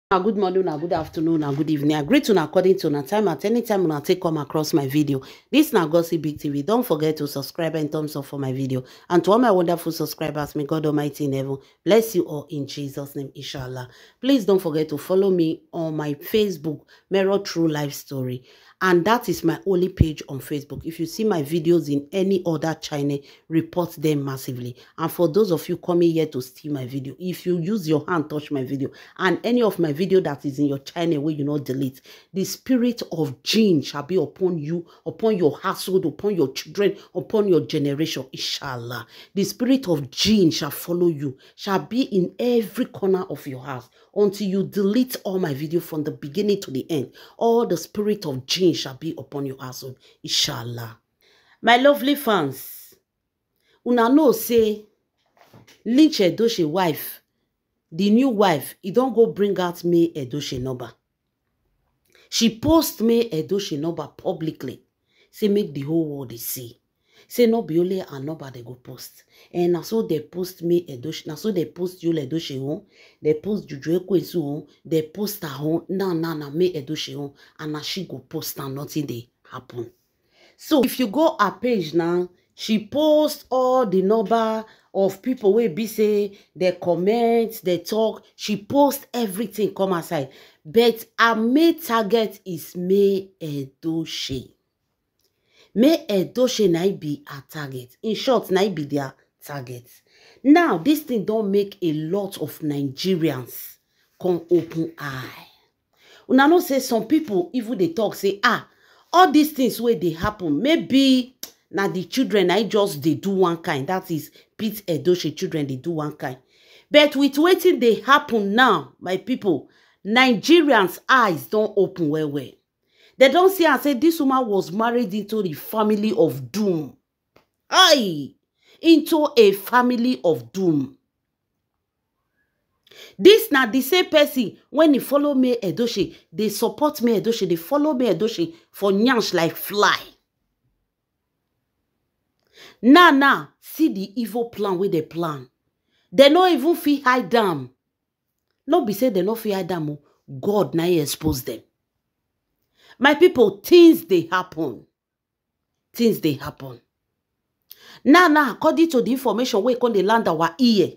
Good morning, good afternoon, good evening. I greet you according to time at any time when I take come across my video. This na Gossip Big TV. Don't forget to subscribe and thumbs up for my video. And to all my wonderful subscribers, may God Almighty in heaven bless you all in Jesus' name, inshallah. Please don't forget to follow me on my Facebook, Mirror True Life Story. And that is my only page on Facebook. If you see my videos in any other channel, report them massively. And for those of you coming here to steal my video, if you use your hand touch my video and any of my video that is in your channel where you not delete, the spirit of jinn shall be upon you, upon your household, upon your children, upon your generation, inshallah. The spirit of jinn shall follow you, shall be in every corner of your house until you delete all my video from the beginning to the end. All the spirit of jinn shall be upon your household, inshallah. My lovely fans, una know say Lynch Edochie wife, the new wife, he don't go bring out May Edochie number. She post May Edochie number publicly, say make the whole world see. Say no be only and nobody go post. And na so they post May Edochie, na so they post Yul Edochie home, they post Juju Ekwensu home, they post her home, na May Edochie home, and na she go post and nothing they happen. So if you go her page now, she posts all the number of people wey be say they comment, they talk. She posts everything come aside. But her main target is May Edochie. May Edochie na be her target. In short, na be their target. Now, this thing don't make a lot of Nigerians come open eye. Una know say some people, even they talk, say, all these things where they happen, maybe now the children, I just they do one kind. That is Pete Edochie children, they do one kind. But with waiting they happen now, my people, Nigerians' eyes don't open well. They don't see and say this woman was married into the family of doom. Aye, into a family of doom. This na the same person when he follow May Edochie, they support May Edochie, they follow May Edochie for nyansh like fly. Now, see the evil plan where they plan. They no even feel hide them. No be say they no feel hide them. God na expose them. My people, things they happen. Things they happen. Now, according to the information we can the land our ear.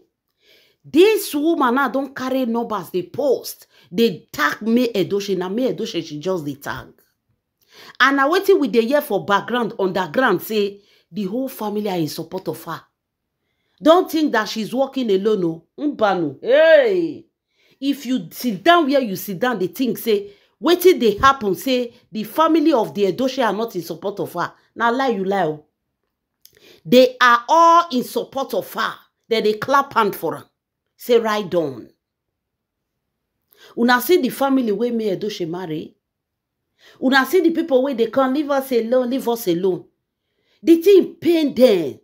This woman now don't carry numbers, they post. They tag May Edochie. Now May Edochie, she just the tag. And now waiting with the year for background, underground, say the whole family are in support of her. Don't think that she's walking alone, no. Mbanu. Hey! If you sit down where you sit down, they think, say, waiting they happen, say, the family of the Edochie are not in support of her. Now lie, you lie. They are all in support of her. Then they clap hand for her. Say, right on. Una see the family where May Edochie marry. Una see the people where they can't leave us alone, leave us alone. The thing pain them.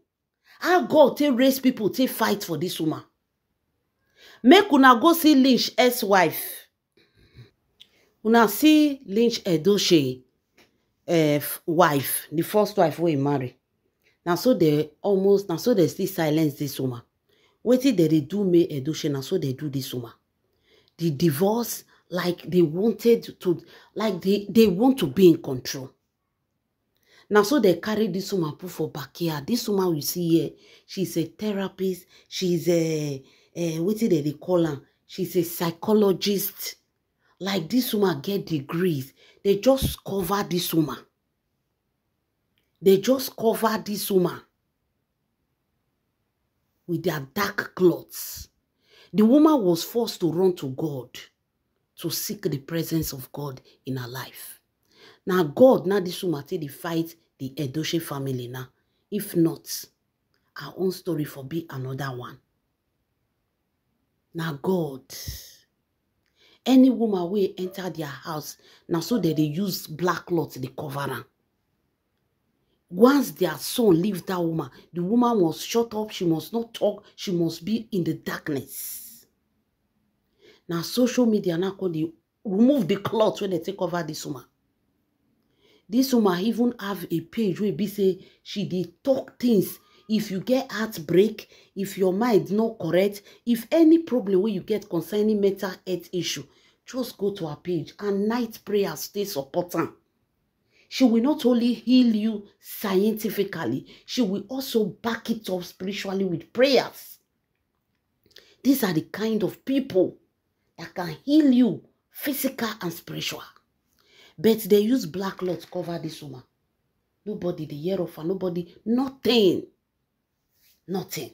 How God take raise people, take fight for this woman. Make una go see Lynch ex-wife. Una see Lynch Edochie wife, the first wife where he marry. Now so they still silence this woman. Wetin they do May Edochie, now so they do this woman. The divorce, like they wanted to, like they want to be in control. Now so they carry this woman put for backyard. This woman you see here, she's a therapist, she's a what did they call her? She's a psychologist. Like this woman get degrees. They just cover this woman. They just cover this woman with their dark clothes. The woman was forced to run to God to seek the presence of God in her life. Now God, now this woman take the fight the Edochie family now. If not, our own story for be another one. Now God, any woman will enter their house, now so that they use black cloth to cover her. Once their son leaves that woman, the woman must shut up, she must not talk, she must be in the darkness. Now social media now call they remove the cloth when they take over this woman. This woman even have a page where be say she did talk things. If you get heartbreak, if your mind not correct, if any problem where you get concerning mental health issue, just go to her page and night prayers stay support her. She will not only heal you scientifically, she will also back it up spiritually with prayers. These are the kind of people that can heal you physical and spiritual. But they use black cloth to cover this woman. Nobody they hear of her, nobody, nothing. Nothing.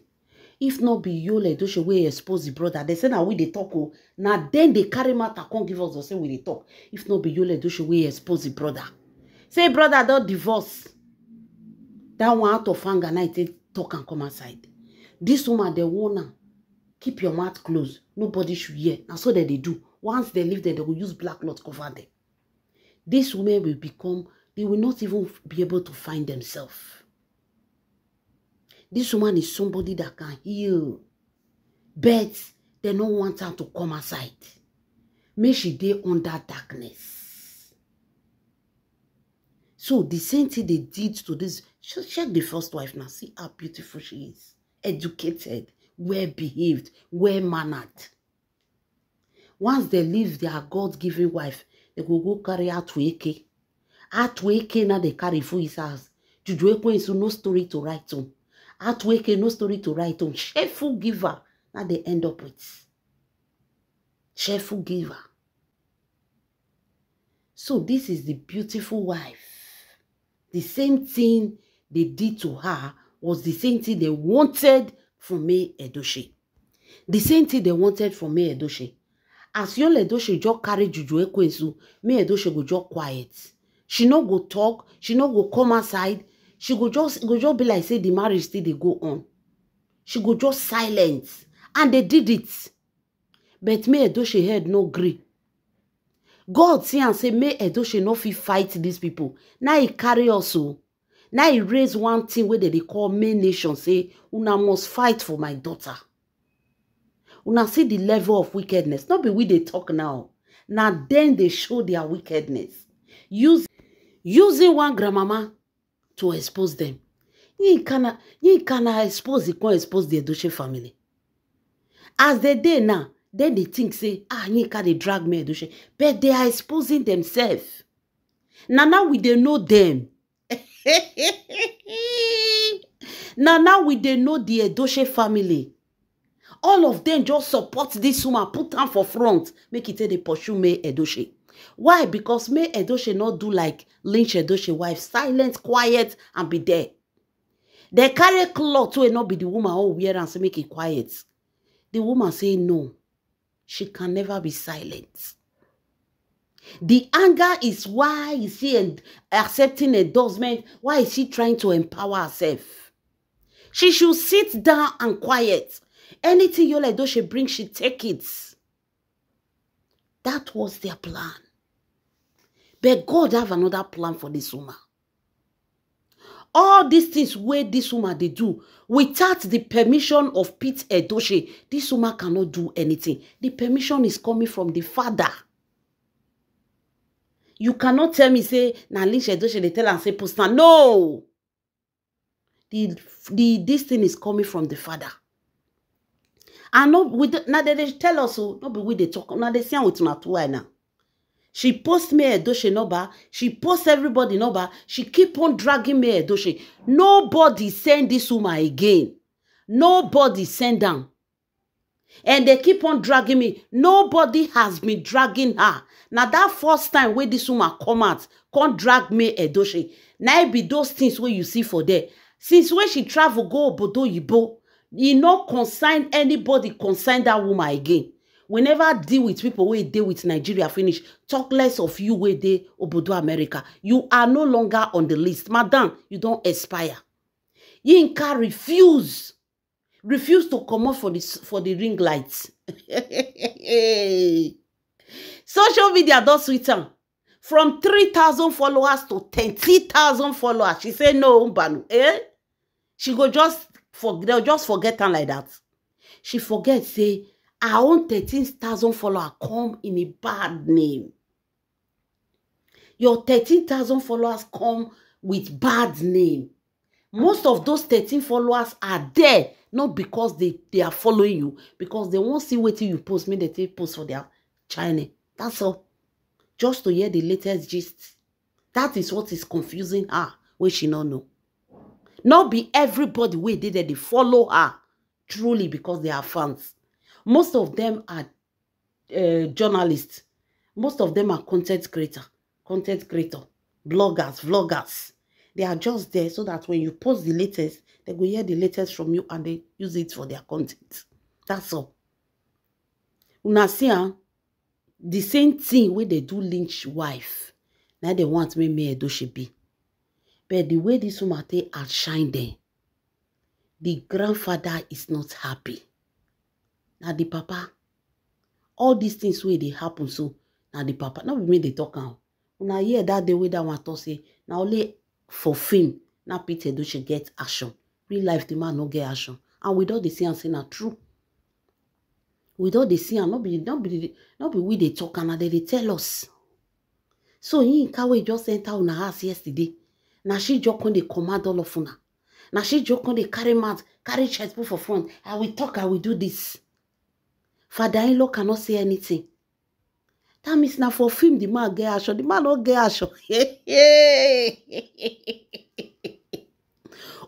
If not be Yul Edochie wey expose the brother, they say now we they talk. Oh, now then they carry matter, can't give us the same way they talk. If not be Yul Edochie wey expose the brother. Say brother don't divorce. That one out of anger, now they talk and come outside. This woman, they wanna keep your mouth closed. Nobody should hear. And so that they do. Once they leave there, they will use black cloth to cover them. These women will become, they will not even be able to find themselves. This woman is somebody that can heal. But they don't want her to come aside. May she dey under darkness. So the same thing they did to this, just check the first wife now. See how beautiful she is. Educated, well-behaved, well-mannered. Once they leave their God-given wife, they go carry Atueke. Atueke now they carry for his house. Juju Ekwe is no story to write on. Atueke no story to write on. Cheerful giver. Now they end up with. Cheerful giver. So this is the beautiful wife. The same thing they did to her was the same thing they wanted from May Edochie. The same thing they wanted from May Edochie. As Yul Edochie just carry Juju Ekwensu, May Edochie go just quiet. She no go talk. She no go come outside. She go just be like say the marriage still they go on. She go just silent. And they did it. But May Edochie head no gree. God see and say May Edochie no fit fight these people. Now he carry also. Now he raise one thing where they call May Nation. Say, una must fight for my daughter. Una see the level of wickedness. Not be we they talk now. Now then they show their wickedness. Using one grandmama to expose them. You cannot expose the Edochie family. As they dey now, then they think say, you can't drag May Edochie. But they are exposing themselves. Now we they know them. now we they know the Edochie family. All of them just support this woman, put them for front, make it say they pursue May Edochie. Why? Because May Edochie not do like Lynch Edochie wife, silent, quiet, and be there. They carry cloth to not be the woman all wear and say make it quiet. The woman say no, she can never be silent. The anger is why is she accepting endorsement? Why is she trying to empower herself? She should sit down and quiet. Anything Yul Edochie bring, she take it. That was their plan. But God have another plan for this woman. All these things where this woman they do, without the permission of Pete Edochie, this woman cannot do anything. The permission is coming from the father. You cannot tell me, say, now Lynch Edochie, they tell and say, poster. No! This thing is coming from the father. And not with now they tell us so, not be with they talk. Now they say with not now. She post May Edochie number. She post everybody number. She keep on dragging May Edochie. Nobody send this woman again. Nobody send them. And they keep on dragging me. Nobody has been dragging her. Now that first time when this woman come out, can't drag May Edochie. Now it be those things where you see for there. Since when she travel go Obodo Yibo, you no consign anybody consign that woman again. We never deal with people where deal with Nigeria finish. Talk less of you where they Obodo America. You are no longer on the list. Madam, you don't expire. Yinka refuse to come up for the ring lights. Social media does sweet her. From 3,000 followers to 10,000 followers. She said no, Mbanu. She go they'll just forget her like that. She forget, say, her own 13,000 followers come in a bad name. Your 13,000 followers come with bad name. Most of those 13 followers are there, not because they are following you, because they won't see what you post, maybe they post for their channel. That's all. Just to hear the latest gist. That is what is confusing her, where she not know. Not be everybody wey dey there, they follow her truly because they are fans. Most of them are journalists. Most of them are content creator, bloggers, vloggers. They are just there so that when you post the latest, they go hear the latest from you and they use it for their content. That's all. Una see, the same thing where they do Lynch wife. Now they want me Edochie be. But the way this woman outshine them, the grandfather is not happy. Now the papa, all these things where they happen, so now the papa, now we make the talk now. When I hear that the way that one to say, now only for film, now Pete Edochie get action. Real life, the man no get action. And without the see and say na true. Without the see and not be we they talk and they tell us. So he Kawe just enter on her house yesterday. Now she just on the command all of una. Now she just on the carry mat, carry chest for front. I will talk, I will do this. Father-in-law cannot say anything. That means now for film, the man get action. The man don't get action.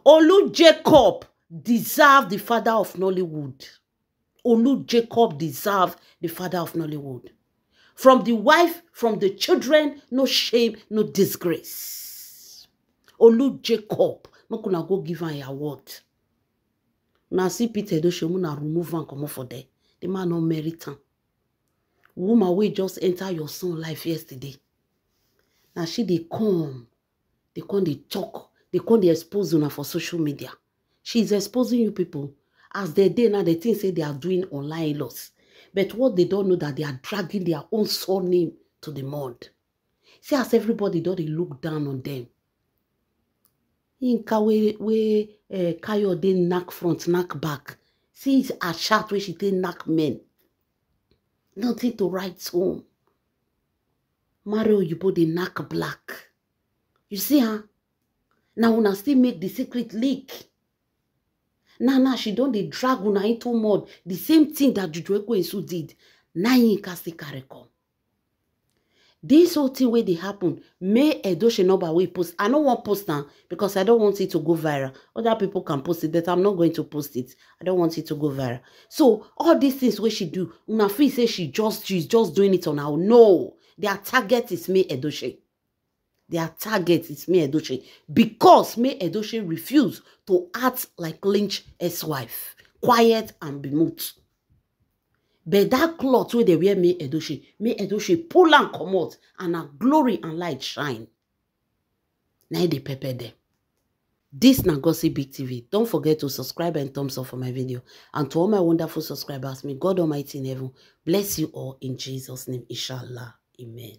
Olu Jacob deserved the father of Nollywood. Olu Jacob deserved the father of Nollywood. From the wife, from the children, no shame, no disgrace. Olu Jacob, no kuna go give her an award. Now see Peter Edochie, na remove and come for there. The man no merit him. Woman wey just enter your son life yesterday. Now she they come they talk, they expose una for social media. She's exposing you people. As they now they think say they are doing online loss. But what they don't know that they are dragging their own surname to the mud. See as everybody don't they look down on them. Inka we Kayode knock front, knock back. See it's a chat where she take knock men. Nothing to write home. Mario Oyibo they knock black. You see, huh? Now una still make the secret leak. Now she don't they drag una into mud. The same thing that Juju Ekwensu did. Now you can still carry come. This whole thing where they happen, may Edochie number we post. I don't want post now because I don't want it to go viral. Other people can post it, but I'm not going to post it. I don't want it to go viral. So all these things where she do, una feel say she's just doing it on her own. No, their target is me Edochie. Their target is me Edochie because me Edochie refuse to act like Lynch ex-wife, quiet and be mute. But that cloth where they wear me Edochie pull and come out and her glory and light shine. Now they pepper them. This na Gossip Big TV. Don't forget to subscribe and thumbs up for my video. And to all my wonderful subscribers, may God Almighty in heaven bless you all in Jesus' name. Inshallah. Amen.